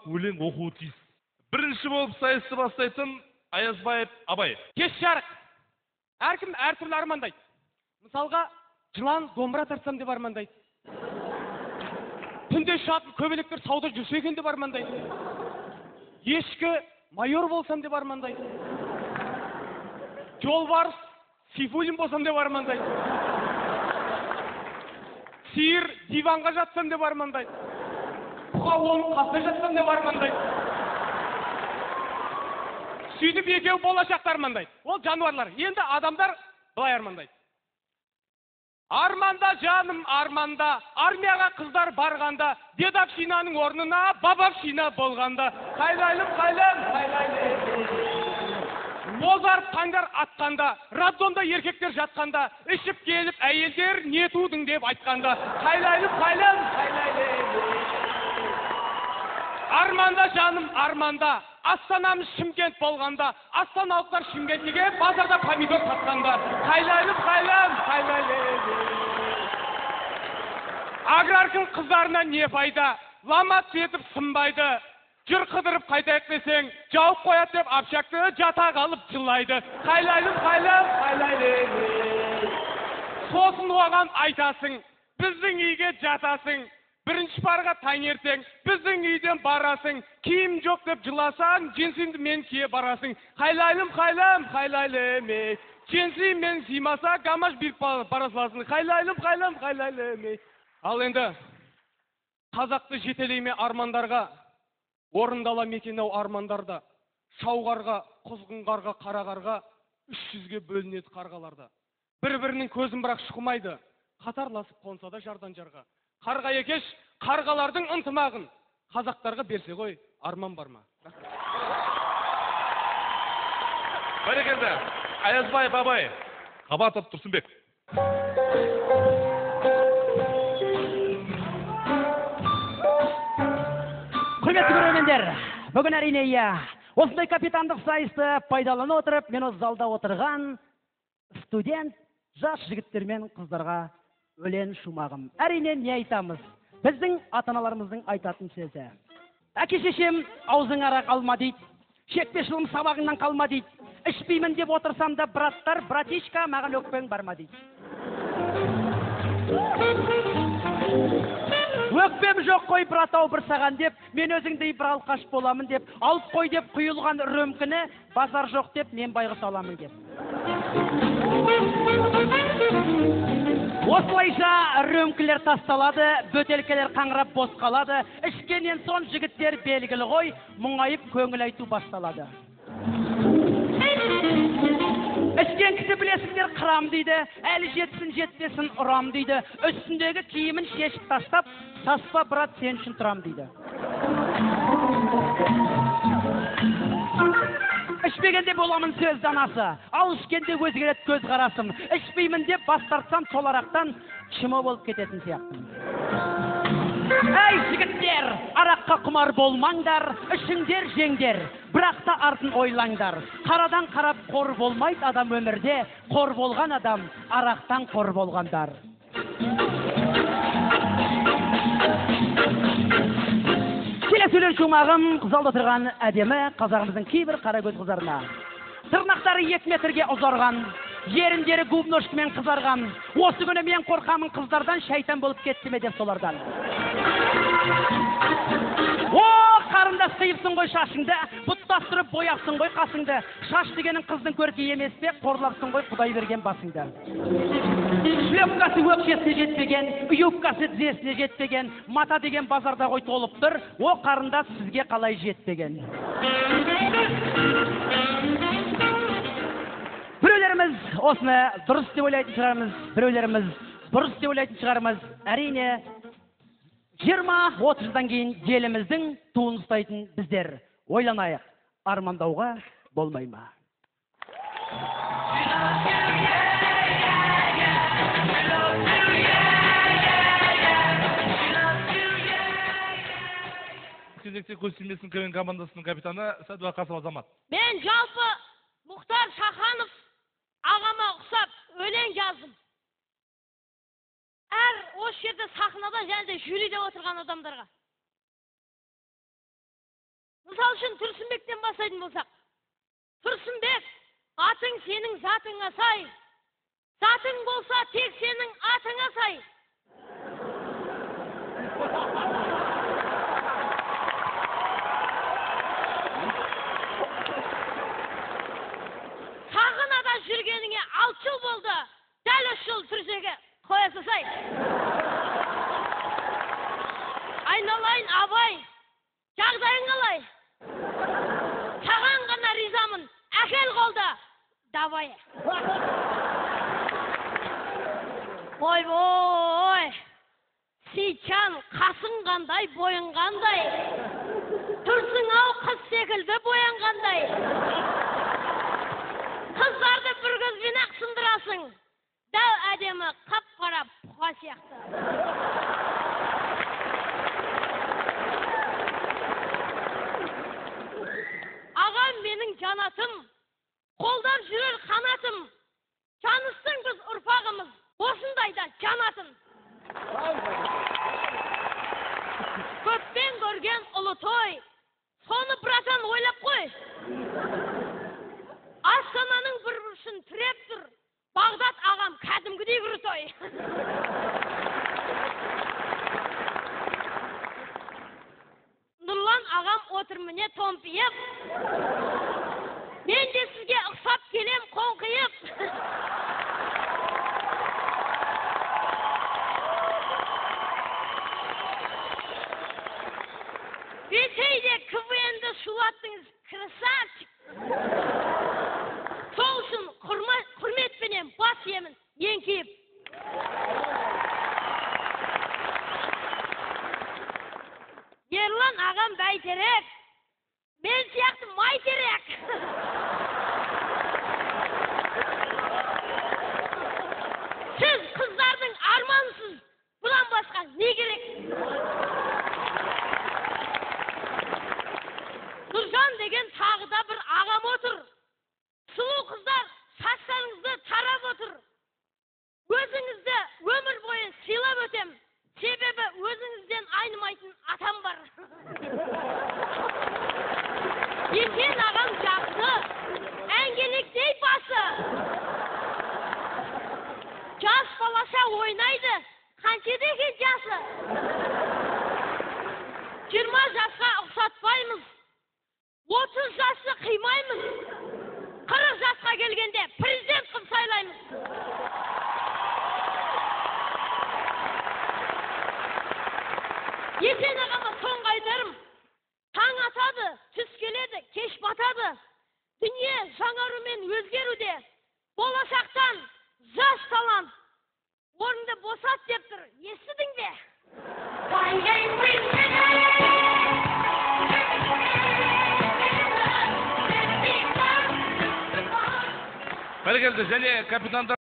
өлең оқуы тиіс. Бірінші болып сайысты бастайтын Аязбаев Абай. Кеш жарық. Әркім әртүрлі армандайды. Мысалға, жылан домбыра тартсам деп армандайды. Түнде шатын көбелектер сауда жүрсе екен деп армандайды. Ешкі майор болсам деп армандайды. Жолбарыс Сейфуллин болсам деп армандайды. Сиыр диванға жатсам деп армандайды. Бұқа оның қасына жатсам деп армандайды. Сөйтіп екеуі болашақта армандайды. Ол жануарлар. Енді адамдар былай армандайды. Арманда жаным, арманда, армияға қыздар барғанда, дедовщинаның орнына бабовщина болғанда, қайлайлым, қайлайлым. Бозарып таңдар атқанда, радонда еркектер жатқанда, ішіп келіп әйелдер не тудың деп айтқанда, қайлайлым, қайлайлым. Арманда жаным, арманда, Астанамыз Шымкент болғанда, астаналықтар Шымкентке базарда помидор сатқанда, қайлайлым, қайлайлым. Аграркың қыздарына не пайда, ламат етіп сынбайды. Жүр қыдырып қайтайық десең, жауып қояды деп апшақты жата қалып жылайды. Қайлайлым, қайлайлым. Сосын оған айтасың, біздің үйге жатасың. Бірінші парға таңертең, біздің үйден барасың, киім жоқ деп жыласаң, джинсіңді мен кие барасың. Қайлайлым, қайлайлым. Джинсің мен сыймаса, гамаш бір барасыласың. Қайлайлым. Ал енді, қазақты жетелейме армандарға, орындала мекенау армандарда, шауғарға, құзғынғарға, қарағарға, 300-ге бөлінеді қарғаларда. Бір-бірінің көзін бірақ шықмайды, қатарласып қонса да жардан жарға. Қарға екеш, қарғалардың ынтымағын қазақтарға берсе ғой, арман бар ма? Бәрекелді, Аязбаев Абай, Қабатов Тұрсынбек. Құрметті көрермендер, бүгін әрине осындай капитандық сайысты пайдалана отырып, мен осы залда отырған студент жас жігіттер мен қыздарға өлең шумағым. Әрине не айтамыз? Біздің ата-аналарымыздың айтатын сөзі. Әке-шешем аузың арақ алма дейді, шекпе шылым сабағыңнан қалма дейді. Ішпеймін деп отырсам да, браттар, братишка, маған өкпең барма дейді. Өкпем жоқ қой, братау бір саған деп, мен өзіңдей бір алқаш боламын деп, алып қой деп құйылған рөмкіні, базар жоқ деп, мен байғұс аламын деп. Осылайша рөмкілер тасталады, бөтелкелер қаңырап бос қалады, ішкеннен сон жігіттер белгілі ғой, мұңайып көңіл айту басталады. Ішкен кісі білесіңдер қырам дейді, әлі жетсін жетпесін ұрам дейді, үстіндегі киімін шешіп тастап, саспа брат сен үшін тұрам дейді. Ішпегенде боламын сөз данасы, ал ішкенде өзгерет көз қарасым. Ішпеймін деп бас тартсам сол арақтан шыма болып кететін сияқтым. Әй жігіттер, араққа құмар болмаңдар, ішіңдер жеңдер, бірақ та артын ойлаңдар. Қарадан қарап қор болмайды адам өмірде, қор болған адам арақтан қор болғандар. Келесі өлең шумағым залда тұрған әдемі қазағымыздың кейбір қарагөз қыздарына. Тырнақтары 2 метрге ұзарған, еріндері губношкімен қызарған. Осы күні мен қорқамын қыздардан, шайтан болып кетті ме деп солардан. О, қарындас қиыпсың ғой шашыңды, бұттастырып бояпсың ғой қасыңды. Шаш дегенің қыздың көркі емес пе, қорлапсың ғой Құдай берген басыңды. Шлепкасы өкшесіне жетпеген, юбкасы тізесіне жетпеген, мата деген базарда ғой толып тұр. О, қарындас сізге қалай жетпеген. Біреулеріміз осыны дұрыс деп ойлайтын шығармыз, біреулеріміз бұрыс деп ойлайтын шығармыз. Әрине 20-30 жылдан кейін еліміздің туын ұстайтын біздер. Ойланайық, армандауға болмай ма? Кезекте көз көлен командасының капитаны Сәдуақасов Азамат. Мен жалпы Мұхтар Шаханов ағама ұқсап өлең жаздым. Осы жерде сахнада және де жюриде отырған адамдарға. Мысал үшін Тұрсынбектен бастайтын болсақ. Тұрсынбек, атың сенің затыңа сай. Затың болса, тек сенің атыңа сай. Сағынада жүргеніңе 6 жыл болды. Дәл 3 жыл түрсеге қоя салсай. Айналайын абай, жағдайың қалай? Саған ғана ризамын, әкел қолда, давай. Ой, Сейтжан, қасың қандай, бойың қандай? Тұрсың-ау қыз секілді боянғандай. Қыздарды бір көзбен ақ сындырасың. Дәу әдемі қап-қара бұқа сияқты. Ағам менің жанатым, қолдап жүрер қанатым. Жаныстың біз ұрпағымыз, осындайда жанатын. Көппен көрген ұлы той, соны братан ойлап қой. Астананың бір бұрышын тіреп тұр, Бағдат ағам кәдімгідей бір той. Нұрлан ағам отыр міне томпиып, мен де сізге ұқсап келем қоңқиып. Бетейде КВН'ді шулаттыңыз, красавчик. Сол үшін құрметпенен бас емін еңкейіп. Ерлан ағам бәйтерек, мен сияқты майтерек. Сіз қыздардың армансыз, бұдан басқа не керек? Нұржан деген тағыда бір ағам отыр. Сұлу қыздар шаштарыңызды тарап отыр. Өзіңізді өмір бойы сыйлап өтем. Себебі өзіңізден айнымайтын атам бар. Екен ағам жақсы, әңгелектей басы. Жас балаша ойнайды, қаншеде екен жасы. 20 жасқа ұқсатпаймыз. 30 жасты қимаймыз. 40 жасқа келгенде президент қып сайлаймыз. Есен ағама соңғы айтарым. Таң атады, түс келеді, кеш батады. Дүние жаңарумен өзгеруде. Болашақтан жас талант. Орынды босат деп тұр. Естідің бе? Бәрекелді, және капитандар